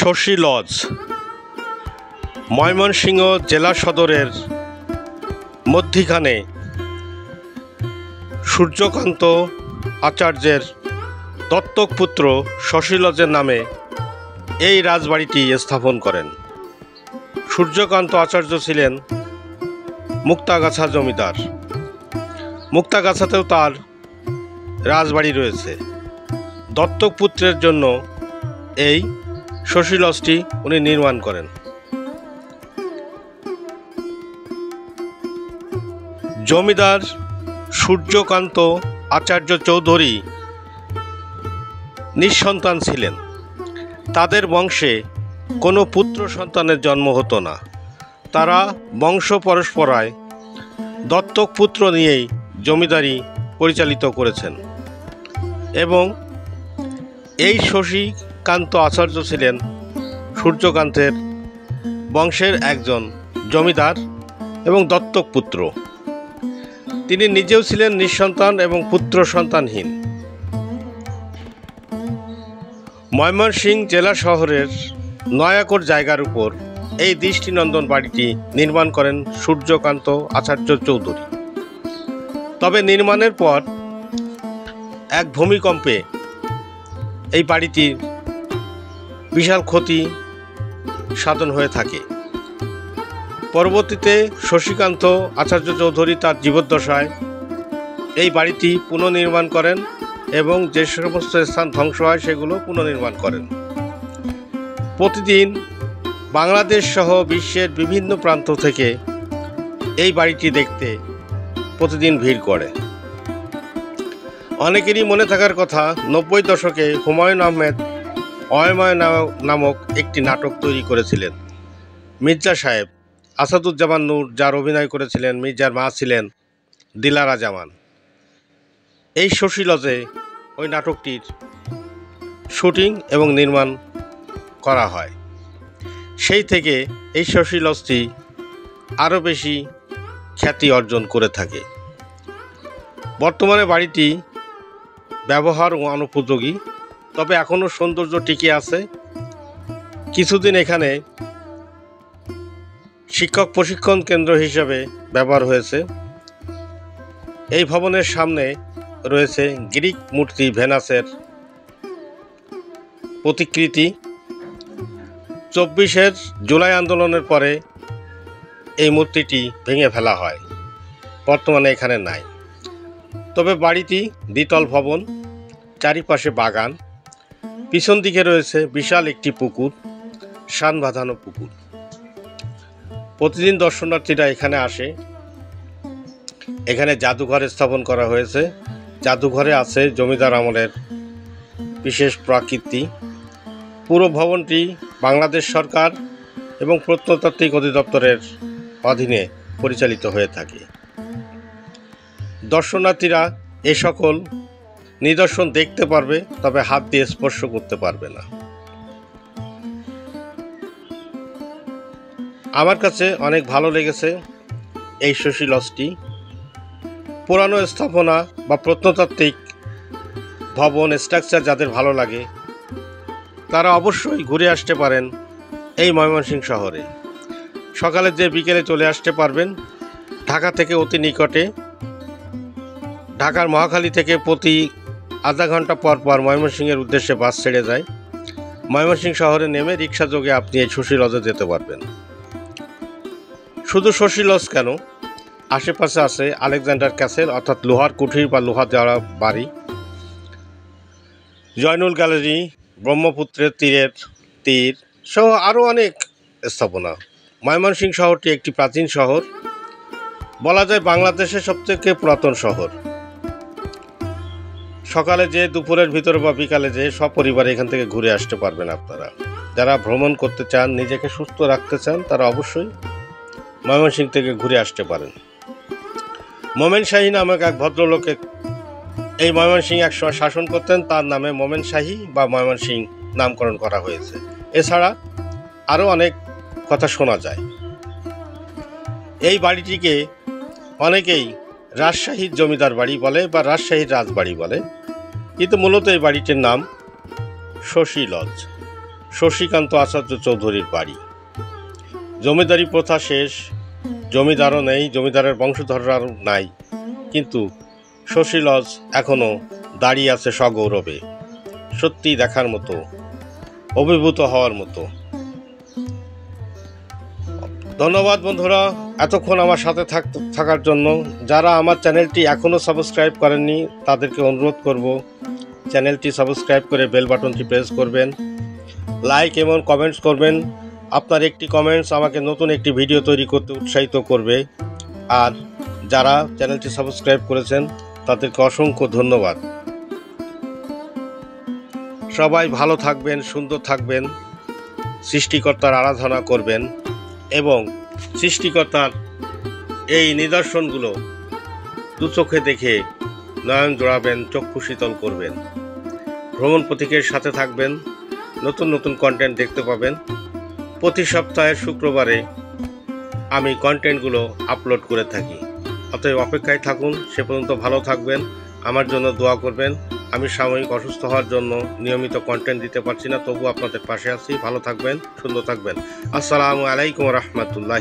Shashi lodge Mymensingh জেলা সদরের মধ্যিখানে সূর্যকান্ত আচার্যের দত্তক পুত্র শশী লজের নামে এই রাজবাড়িটি স্থাপন করেন। সূর্যকান্ত আচার্য ছিলেন মুক্তাগাছা জমিদার। মুক্তাগাছাতেও তার রাজবাড়ি রয়েছে। দত্তক পুত্রের জন্য এই শশী লজটি উনি নির্মাণ করেন। জমিদার সূর্যকান্ত আচার্য চৌধুরী নিঃসন্তান ছিলেন। তাদের বংশে কোনো পুত্র সন্তানের জন্ম হতো না। তারা বংশ পরম্পরায় দত্তক পুত্র নিয়েই জমিদারি পরিচালিত করেছেন এবং এই শশীকান্ত আচার্য ছিলেন সূর্যকান্তের বংশের একজন জমিদার এবং দত্তক পুত্র। তিনি নিজেও ছিলেন নিঃসন্তান এবং পুত্র সন্তানহীন। ময়মনসিংহ জেলা শহরের 9 একর জায়গার উপর এই দৃষ্টিনন্দন বাড়িটি নির্মাণ করেন সূর্যকান্ত আচার্য চৌধুরী। তবে নির্মাণের পর এক ভূমিকম্পে এই বাড়িটির বিশাল ক্ষতি সাধন হয়ে থাকে। পরবর্তীতে শশীকান্ত আচার্য চৌধুরী তার জীবদ্দশায় এই বাড়িটি পুনর্নির্মাণ করেন এবং যে সমস্ত স্থান ধ্বংস হয় সেগুলো পুনর্নির্মাণ করেন। প্রতিদিন বাংলাদেশ সহ বিশ্বের বিভিন্ন প্রান্ত থেকে এই বাড়িটি দেখতে প্রতিদিন ভিড় করে। অনেকেরই মনে থাকার কথা 90 দশকে হুমায়ুন আহমেদ অয়ময় নামক একটি নাটক তৈরি করেছিলেন। মির্জা সাহেব আসাদুজ্জামান নূর যার অভিনয় করেছিলেন, মির্জার মা ছিলেন দিলারা জামান। এই শশী লজে ওই নাটকটির শুটিং এবং নির্মাণ করা হয়। সেই থেকে এই শশী লজটি আরও বেশি খ্যাতি অর্জন করে থাকে। বর্তমানে বাড়িটি ব্যবহার অনুপযোগী, তবে এখনও সৌন্দর্য টিকে আছে। কিছুদিন এখানে শিক্ষক প্রশিক্ষণ কেন্দ্র হিসেবে ব্যবহার হয়েছে। এই ভবনের সামনে রয়েছে গ্রিক মূর্তি ভেনাসের প্রতিকৃতি। 24 জুলাই আন্দোলনের পরে এই মূর্তিটি ভেঙে ফেলা হয়, বর্তমানে এখানে নাই। তবে বাড়িটি দ্বিতল ভবন, চারিপাশে বাগান, পিছন দিকে রয়েছে বিশাল একটি পুকুর, শান বাঁধানো পুকুর। প্রতিদিন দর্শনার্থীরা এখানে আসে। এখানে জাদুঘর স্থাপন করা হয়েছে। জাদুঘরে আছে জমিদার আমলের বিশেষ প্রাকৃতি। পুরো ভবনটি বাংলাদেশ সরকার এবং প্রত্নতাত্ত্বিক অধিদপ্তরের অধীনে পরিচালিত হয়ে থাকে। দর্শনার্থীরা এ সকল নিদর্শন দেখতে পারবে, তবে হাত দিয়ে স্পর্শ করতে পারবে না। আমার কাছে অনেক ভালো লেগেছে এই শশী লজটি। পুরানো স্থাপনা বা প্রত্নতাত্ত্বিক ভবন স্ট্রাকচার যাদের ভালো লাগে তারা অবশ্যই ঘুরে আসতে পারেন এই ময়মনসিংহ শহরে। সকালে যে বিকেলে চলে আসতে পারবেন। ঢাকা থেকে অতি নিকটে। ঢাকার মহাখালী থেকে প্রতি আধা ঘন্টা পর পর ময়মনসিংহের উদ্দেশ্যে বাস ছেড়ে যায়। ময়মনসিংহ শহরে নেমে রিক্সা যোগে আপনি এই শশী লজে যেতে পারবেন। শুধু শশী লজ কেন, আশেপাশে আছে আলেকজান্ডার ক্যাসেল অর্থাৎ লোহার কুঠির বা লোহা দেওয়া বাড়ি, জয়নুল গ্যালারি, ব্রহ্মপুত্রের তীরের তীর সহ আরও অনেক স্থাপনা। ময়মনসিংহ শহরটি একটি প্রাচীন শহর, বলা যায় বাংলাদেশের সবথেকে পুরাতন শহর। সকালে যে দুপুরের ভিতরে বা বিকালে যে সপরিবারে এখান থেকে ঘুরে আসতে পারবেন আপনারা। যারা ভ্রমণ করতে চান, নিজেকে সুস্থ রাখতে চান, তারা অবশ্যই ময়মনসিংহ থেকে ঘুরে আসতে পারেন। মোমেন শাহী নামক এক ভদ্রলোকে এই ময়মনসিংহ একসময় শাসন করতেন। তার নামে মোমেন শাহী বা ময়মনসিংহ নামকরণ করা হয়েছে। এছাড়া আরও অনেক কথা শোনা যায়। এই বাড়িটিকে অনেকেই রাজশাহীর জমিদার বাড়ি বলে বা রাজশাহীর রাজবাড়ি বলে, কিন্তু মূলত এই বাড়িটির নাম শশী লজ। শশীকান্ত আচার্য চৌধুরীর বাড়ি। জমিদারি প্রথা শেষ, জমিদারও নেই, জমিদারের বংশধররাও নাই, কিন্তু শশী লজ এখনও দাঁড়িয়ে আছে সগৌরবে। সত্যি দেখার মতো, অভিভূত হওয়ার মতো। ধন্যবাদ বন্ধুরা এতক্ষণ আমার সাথে থাকার জন্য। যারা আমার চ্যানেলটি এখনও সাবস্ক্রাইব করেননি তাদেরকে অনুরোধ করব চ্যানেলটি সাবস্ক্রাইব করে বেল বাটনটি প্রেস করবেন, লাইক এবং কমেন্টস করবেন। আপনার একটি কমেন্টস আমাকে নতুন একটি ভিডিও তৈরি করতে উৎসাহিত করবে। আর যারা চ্যানেলটি সাবস্ক্রাইব করেছেন তাদেরকে অসংখ্য ধন্যবাদ। সবাই ভালো থাকবেন, সুন্দর থাকবেন, সৃষ্টিকর্তার আরাধনা করবেন এবং সৃষ্টিকর্তার এই নিদর্শনগুলো দু চোখে দেখে নয়ন জোড়াবেন, চক্ষু শীতল করবেন। ভ্রমণ প্রতীকের সাথে থাকবেন, নতুন নতুন কন্টেন্ট দেখতে পাবেন। প্রতি সপ্তাহের শুক্রবারে আমি কন্টেন্টগুলো আপলোড করে থাকি। অতএব অপেক্ষায় থাকুন। সে পর্যন্ত ভালো থাকবেন, আমার জন্য দোয়া করবেন। আমি সাময়িক অসুস্থ হওয়ার জন্য নিয়মিত কন্টেন্ট দিতে পারছি না, তবু আপনাদের পাশে আছি। ভালো থাকবেন, সুন্দর থাকবেন। আসসালামু আলাইকুম রহমতুল্লাহ।